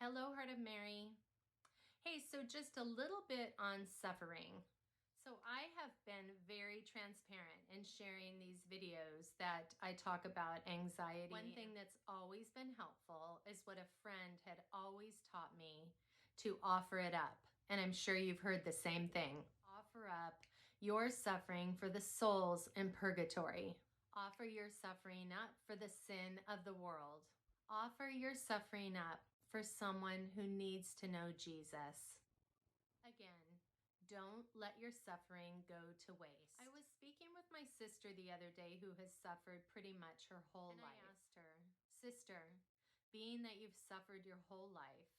Hello, Heart of Mary. Hey, so just a little bit on suffering. So I have been very transparent in sharing these videos that I talk about anxiety. One thing that's always been helpful is what a friend had always taught me, to offer it up. And I'm sure you've heard the same thing. Offer up your suffering for the souls in purgatory. Offer your suffering up for the sin of the world. Offer your suffering up for someone who needs to know Jesus. Again, don't let your suffering go to waste. I was speaking with my sister the other day who has suffered pretty much her whole life. I asked her, "Sister, being that you've suffered your whole life,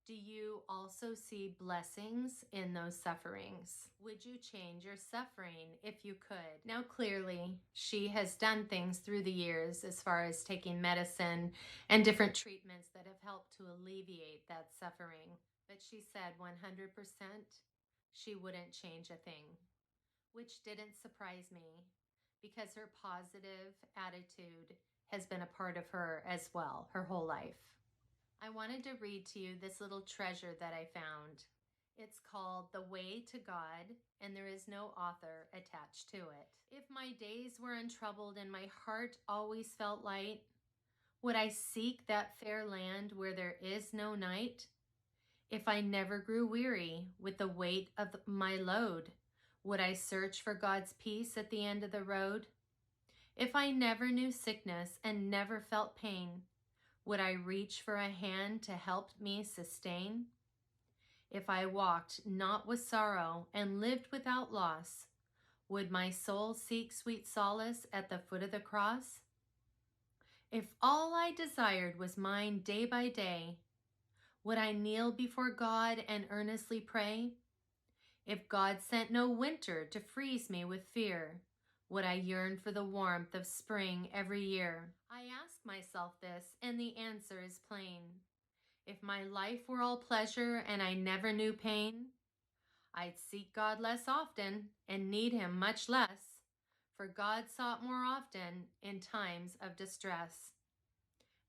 do you also see blessings in those sufferings? Would you change your suffering if you could?" Now, clearly, she has done things through the years as far as taking medicine and different treatments that have helped to alleviate that suffering. But she said 100% she wouldn't change a thing, which didn't surprise me because her positive attitude has been a part of her as well, her whole life. I wanted to read to you this little treasure that I found. It's called The Way to God, and there is no author attached to it. If my days were untroubled and my heart always felt light, would I seek that fair land where there is no night? If I never grew weary with the weight of my load, would I search for God's peace at the end of the road? If I never knew sickness and never felt pain, would I reach for a hand to help me sustain? If I walked not with sorrow and lived without loss, would my soul seek sweet solace at the foot of the cross? If all I desired was mine day by day, would I kneel before God and earnestly pray? If God sent no winter to freeze me with fear, would I yearn for the warmth of spring every year? I ask myself this, and the answer is plain. If my life were all pleasure and I never knew pain, I'd seek God less often and need him much less, for God sought more often in times of distress.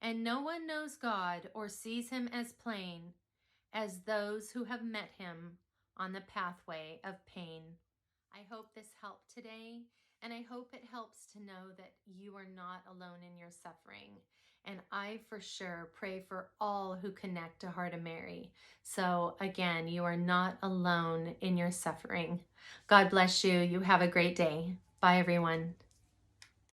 And no one knows God or sees him as plain as those who have met him on the pathway of pain. I hope this helped today, and I hope it helps to know that you are not alone in your suffering. And I for sure pray for all who connect to Heart of Mary. So again, you are not alone in your suffering. God bless you. You have a great day. Bye, everyone.